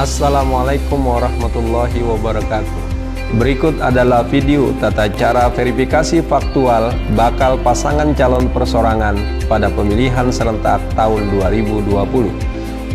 Assalamualaikum warahmatullahi wabarakatuh. Berikut adalah video tata cara verifikasi faktual bakal pasangan calon perseorangan pada pemilihan serentak tahun 2020.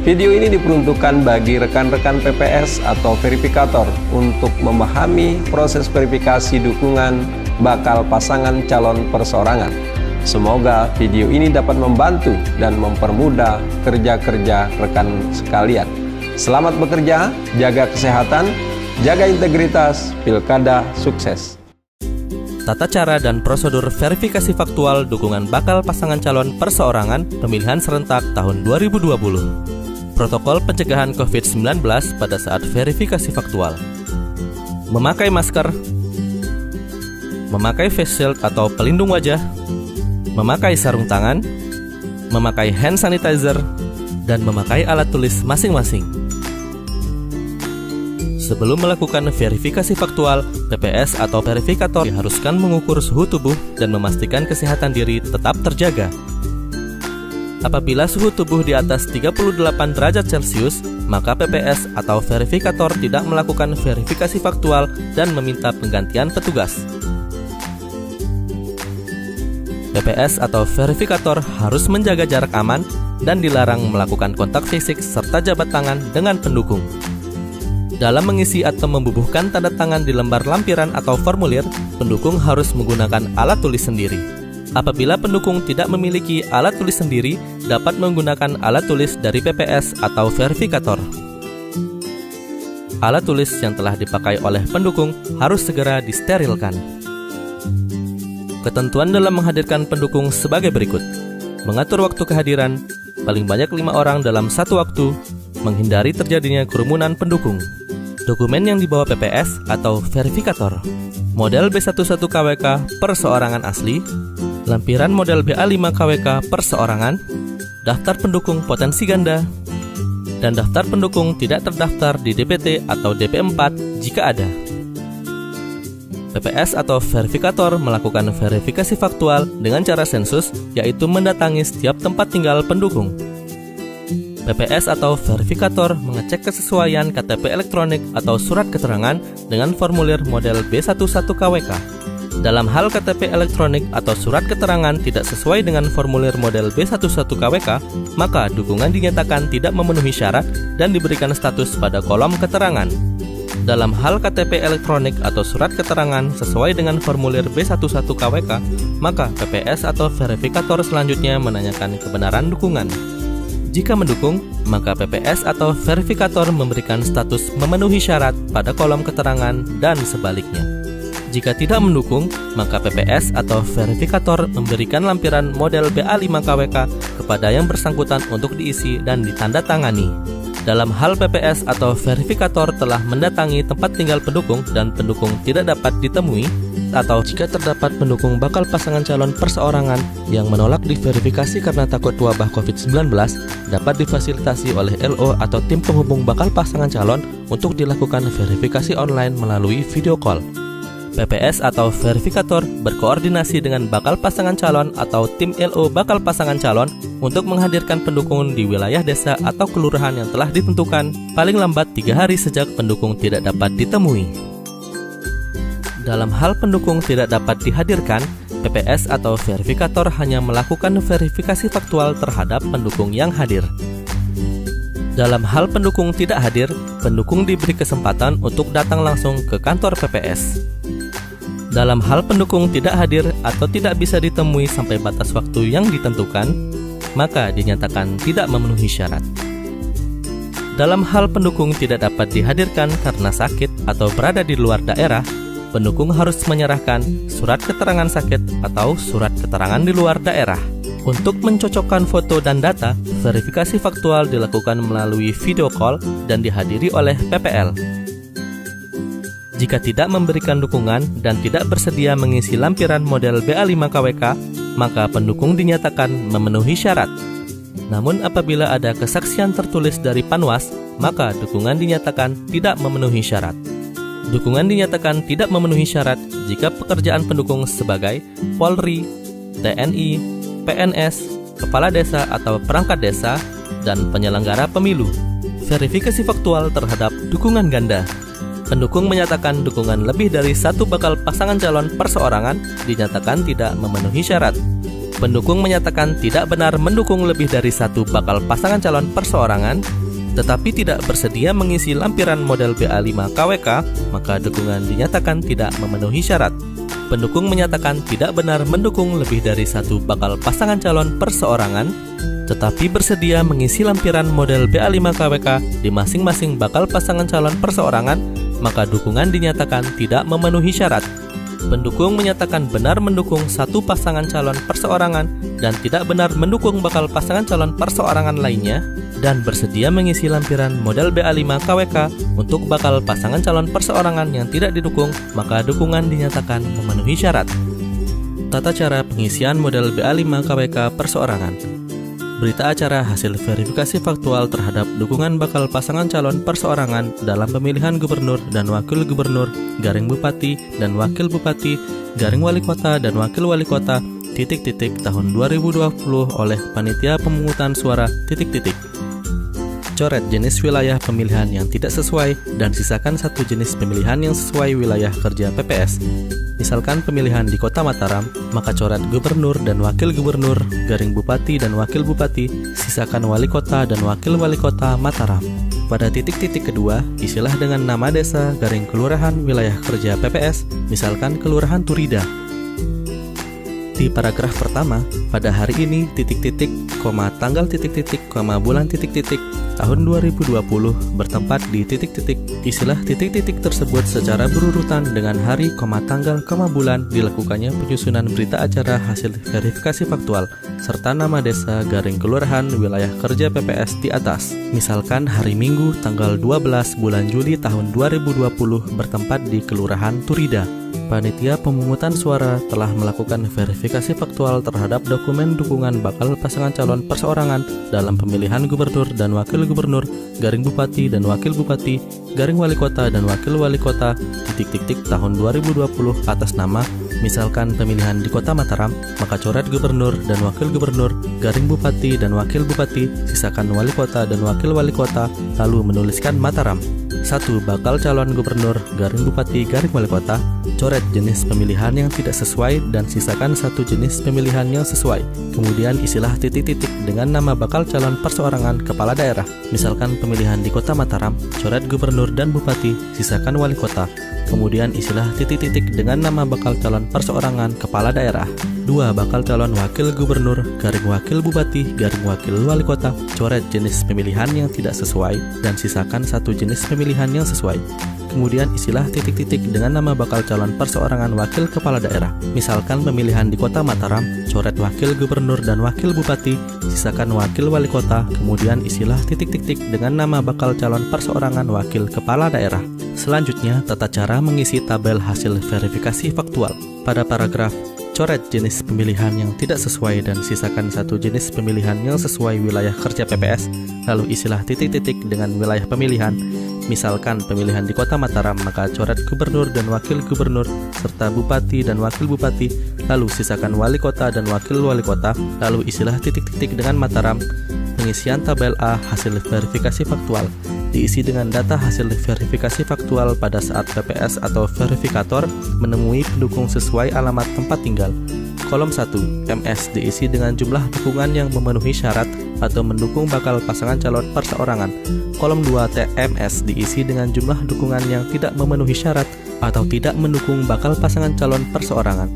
Video ini diperuntukkan bagi rekan-rekan PPS atau verifikator untuk memahami proses verifikasi dukungan bakal pasangan calon perseorangan. Semoga video ini dapat membantu dan mempermudah kerja-kerja rekan sekalian. Selamat bekerja, jaga kesehatan, jaga integritas, pilkada sukses. Tata cara dan prosedur verifikasi faktual dukungan bakal pasangan calon perseorangan pemilihan serentak tahun 2020. Protokol pencegahan COVID-19 pada saat verifikasi faktual. Memakai masker, memakai face shield atau pelindung wajah, memakai sarung tangan, memakai hand sanitizer, dan memakai alat tulis masing-masing. Sebelum melakukan verifikasi faktual, PPS atau verifikator diharuskan mengukur suhu tubuh dan memastikan kesehatan diri tetap terjaga. Apabila suhu tubuh di atas 38 derajat Celcius, maka PPS atau verifikator tidak melakukan verifikasi faktual dan meminta penggantian petugas. PPS atau verifikator harus menjaga jarak aman dan dilarang melakukan kontak fisik serta jabat tangan dengan pendukung. Dalam mengisi atau membubuhkan tanda tangan di lembar lampiran atau formulir, pendukung harus menggunakan alat tulis sendiri. Apabila pendukung tidak memiliki alat tulis sendiri, dapat menggunakan alat tulis dari PPS atau verifikator. Alat tulis yang telah dipakai oleh pendukung harus segera disterilkan. Ketentuan dalam menghadirkan pendukung sebagai berikut: mengatur waktu kehadiran, paling banyak 5 orang dalam satu waktu, menghindari terjadinya kerumunan pendukung. Dokumen yang dibawa PPS atau verifikator: model B11 KWK perseorangan asli, lampiran model BA5 KWK perseorangan, daftar pendukung potensi ganda, dan daftar pendukung tidak terdaftar di DPT atau DP4 jika ada. PPS atau verifikator melakukan verifikasi faktual dengan cara sensus, yaitu mendatangi setiap tempat tinggal pendukung. PPS atau verifikator mengecek kesesuaian KTP elektronik atau surat keterangan dengan formulir model B11 KWK. Dalam hal KTP elektronik atau surat keterangan tidak sesuai dengan formulir model B11 KWK, maka dukungan dinyatakan tidak memenuhi syarat dan diberikan status pada kolom keterangan. Dalam hal KTP elektronik atau surat keterangan sesuai dengan formulir B11 KWK, maka PPS atau verifikator selanjutnya menanyakan kebenaran dukungan. Jika mendukung, maka PPS atau verifikator memberikan status memenuhi syarat pada kolom keterangan dan sebaliknya. Jika tidak mendukung, maka PPS atau verifikator memberikan lampiran model BA5 KWK kepada yang bersangkutan untuk diisi dan ditandatangani. Dalam hal PPS atau verifikator telah mendatangi tempat tinggal pendukung dan pendukung tidak dapat ditemui, atau jika terdapat pendukung bakal pasangan calon perseorangan yang menolak diverifikasi karena takut wabah COVID-19, dapat difasilitasi oleh LO atau tim penghubung bakal pasangan calon untuk dilakukan verifikasi online melalui video call. PPS atau verifikator berkoordinasi dengan bakal pasangan calon atau tim LO bakal pasangan calon untuk menghadirkan pendukung di wilayah desa atau kelurahan yang telah ditentukan paling lambat 3 hari sejak pendukung tidak dapat ditemui. Dalam hal pendukung tidak dapat dihadirkan, PPS atau verifikator hanya melakukan verifikasi faktual terhadap pendukung yang hadir. Dalam hal pendukung tidak hadir, pendukung diberi kesempatan untuk datang langsung ke kantor PPS. Dalam hal pendukung tidak hadir atau tidak bisa ditemui sampai batas waktu yang ditentukan, maka dinyatakan tidak memenuhi syarat. Dalam hal pendukung tidak dapat dihadirkan karena sakit atau berada di luar daerah, pendukung harus menyerahkan surat keterangan sakit atau surat keterangan di luar daerah. Untuk mencocokkan foto dan data, verifikasi faktual dilakukan melalui video call dan dihadiri oleh PPL. Jika tidak memberikan dukungan dan tidak bersedia mengisi lampiran model BA5 KWK, maka pendukung dinyatakan memenuhi syarat. Namun apabila ada kesaksian tertulis dari Panwas, maka dukungan dinyatakan tidak memenuhi syarat. Dukungan dinyatakan tidak memenuhi syarat jika pekerjaan pendukung sebagai Polri, TNI, PNS, kepala desa atau perangkat desa, dan penyelenggara pemilu. Verifikasi faktual terhadap dukungan ganda. Pendukung menyatakan dukungan lebih dari satu bakal pasangan calon perseorangan dinyatakan tidak memenuhi syarat. Pendukung menyatakan tidak benar mendukung lebih dari satu bakal pasangan calon perseorangan, tetapi tidak bersedia mengisi lampiran model BA5 KWK, maka dukungan dinyatakan tidak memenuhi syarat. Pendukung menyatakan tidak benar mendukung lebih dari satu bakal pasangan calon perseorangan, tetapi bersedia mengisi lampiran model BA5 KWK di masing-masing bakal pasangan calon perseorangan, maka dukungan dinyatakan tidak memenuhi syarat. Pendukung menyatakan benar mendukung satu pasangan calon perseorangan dan tidak benar mendukung bakal pasangan calon perseorangan lainnya, dan bersedia mengisi lampiran model BA5 KWK untuk bakal pasangan calon perseorangan yang tidak didukung, maka dukungan dinyatakan memenuhi syarat. Tata cara pengisian model BA5 KWK perseorangan. Berita acara hasil verifikasi faktual terhadap dukungan bakal pasangan calon perseorangan dalam pemilihan gubernur dan wakil gubernur, garing bupati dan wakil bupati, garing wali kota dan wakil wali kota, tahun 2020 oleh Panitia Pemungutan Suara, Coret jenis wilayah pemilihan yang tidak sesuai dan sisakan satu jenis pemilihan yang sesuai wilayah kerja PPS. Misalkan pemilihan di Kota Mataram, maka coret gubernur dan wakil gubernur, garing bupati dan wakil bupati, sisakan wali kota dan wakil wali kota Mataram. Pada titik-titik kedua, isilah dengan nama desa, garing kelurahan wilayah kerja PPS, misalkan Kelurahan Turida. Di paragraf pertama, pada hari ini, tanggal bulan tahun 2020 bertempat di Istilah titik-titik tersebut secara berurutan dengan hari, tanggal, bulan dilakukannya penyusunan berita acara hasil verifikasi faktual serta nama desa, garing kelurahan wilayah kerja PPS di atas. Misalkan hari Minggu tanggal 12 bulan Juli tahun 2020 bertempat di Kelurahan Turida. Panitia Pemungutan Suara telah melakukan verifikasi faktual terhadap dokumen dukungan bakal pasangan calon perseorangan dalam pemilihan gubernur dan wakil gubernur, garing bupati dan wakil bupati, garing wali kota dan wakil wali kota, tahun 2020 atas nama, misalkan pemilihan di Kota Mataram, maka coret gubernur dan wakil gubernur, garing bupati dan wakil bupati, sisakan wali kota dan wakil wali kota, lalu menuliskan Mataram. 1. Bakal calon gubernur, garing bupati, garing wali kota, coret jenis pemilihan yang tidak sesuai dan sisakan satu jenis pemilihan yang sesuai. Kemudian isilah titik-titik dengan nama bakal calon perseorangan kepala daerah. Misalkan pemilihan di Kota Mataram, coret gubernur dan bupati, sisakan wali kota. Kemudian isilah titik-titik dengan nama bakal calon perseorangan kepala daerah. 2. Bakal calon wakil gubernur, garing wakil bupati, garing wakil wali kota, coret jenis pemilihan yang tidak sesuai dan sisakan satu jenis pemilihan yang sesuai. Kemudian isilah titik-titik dengan nama bakal calon perseorangan wakil kepala daerah. Misalkan pemilihan di Kota Mataram, coret wakil gubernur dan wakil bupati, sisakan wakil wali kota, kemudian isilah titik-titik dengan nama bakal calon perseorangan wakil kepala daerah. Selanjutnya, tata cara mengisi tabel hasil verifikasi faktual. Pada paragraf, coret jenis pemilihan yang tidak sesuai dan sisakan satu jenis pemilihan yang sesuai wilayah kerja PPS, lalu isilah titik-titik dengan wilayah pemilihan. Misalkan pemilihan di Kota Mataram, maka coret gubernur dan wakil gubernur, serta bupati dan wakil bupati, lalu sisakan wali kota dan wakil wali kota, lalu isilah titik-titik dengan Mataram. Pengisian tabel A hasil verifikasi faktual diisi dengan data hasil verifikasi faktual pada saat PPS atau verifikator menemui pendukung sesuai alamat tempat tinggal. Kolom 1, MS diisi dengan jumlah dukungan yang memenuhi syarat atau mendukung bakal pasangan calon perseorangan. Kolom 2, TMS diisi dengan jumlah dukungan yang tidak memenuhi syarat atau tidak mendukung bakal pasangan calon perseorangan.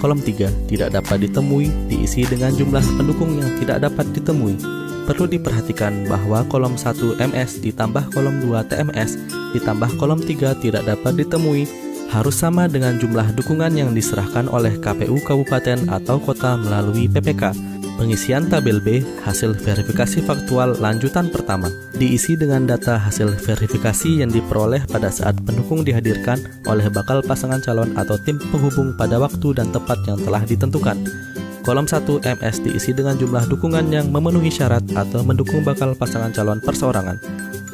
Kolom 3, tidak dapat ditemui diisi dengan jumlah pendukung yang tidak dapat ditemui. Perlu diperhatikan bahwa kolom 1 MS ditambah kolom 2 TMS ditambah kolom 3 tidak dapat ditemui harus sama dengan jumlah dukungan yang diserahkan oleh KPU Kabupaten atau Kota melalui PPK. Pengisian tabel B hasil verifikasi faktual lanjutan pertama diisi dengan data hasil verifikasi yang diperoleh pada saat pendukung dihadirkan oleh bakal pasangan calon atau tim penghubung pada waktu dan tempat yang telah ditentukan. Kolom 1 MS diisi dengan jumlah dukungan yang memenuhi syarat atau mendukung bakal pasangan calon perseorangan.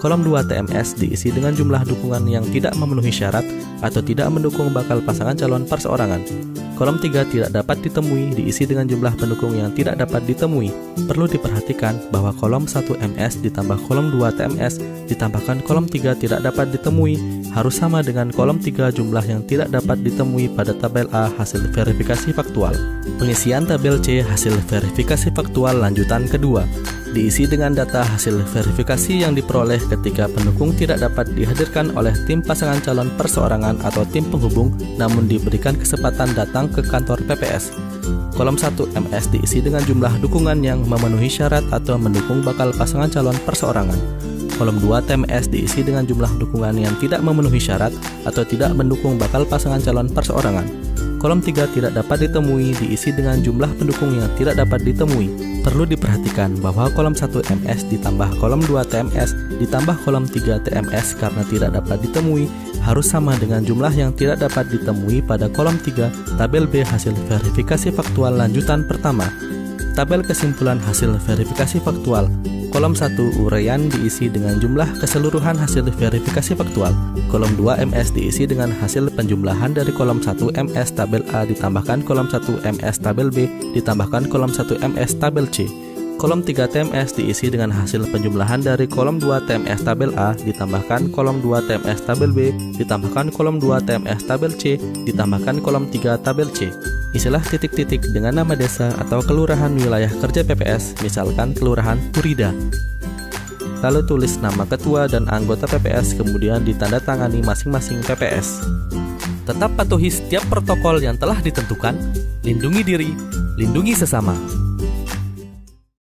Kolom 2 TMS diisi dengan jumlah dukungan yang tidak memenuhi syarat atau tidak mendukung bakal pasangan calon perseorangan. Kolom 3 tidak dapat ditemui diisi dengan jumlah pendukung yang tidak dapat ditemui. Perlu diperhatikan bahwa kolom 1 MS ditambah kolom 2 TMS ditambahkan kolom 3 tidak dapat ditemui harus sama dengan kolom 3 jumlah yang tidak dapat ditemui pada tabel A hasil verifikasi faktual. Pengisian tabel C hasil verifikasi faktual lanjutan kedua diisi dengan data hasil verifikasi yang diperoleh ketika pendukung tidak dapat dihadirkan oleh tim pasangan calon perseorangan atau tim penghubung namun diberikan kesempatan datang ke kantor PPS. Kolom 1 MS diisi dengan jumlah dukungan yang memenuhi syarat atau mendukung bakal pasangan calon perseorangan. Kolom 2 TMS diisi dengan jumlah dukungan yang tidak memenuhi syarat atau tidak mendukung bakal pasangan calon perseorangan. Kolom 3 tidak dapat ditemui diisi dengan jumlah pendukung yang tidak dapat ditemui. Perlu diperhatikan bahwa kolom 1 MS ditambah kolom 2 TMS ditambah kolom 3 TMS karena tidak dapat ditemui harus sama dengan jumlah yang tidak dapat ditemui pada kolom 3 tabel B hasil verifikasi faktual lanjutan pertama. Tabel kesimpulan hasil verifikasi faktual. Kolom 1 uraian diisi dengan jumlah keseluruhan hasil verifikasi faktual. Kolom 2 MS diisi dengan hasil penjumlahan dari kolom 1 MS tabel A ditambahkan kolom 1 MS tabel B ditambahkan kolom 1 MS tabel C. Kolom 3 TMS diisi dengan hasil penjumlahan dari kolom 2 TMS tabel A ditambahkan kolom 2 TMS tabel B ditambahkan kolom 2 TMS tabel C ditambahkan kolom 3 tabel C. Isilah titik-titik dengan nama desa atau kelurahan wilayah kerja PPS, misalkan Kelurahan Turida. Lalu tulis nama ketua dan anggota PPS kemudian ditandatangani masing-masing PPS. Tetap patuhi setiap protokol yang telah ditentukan, lindungi diri, lindungi sesama.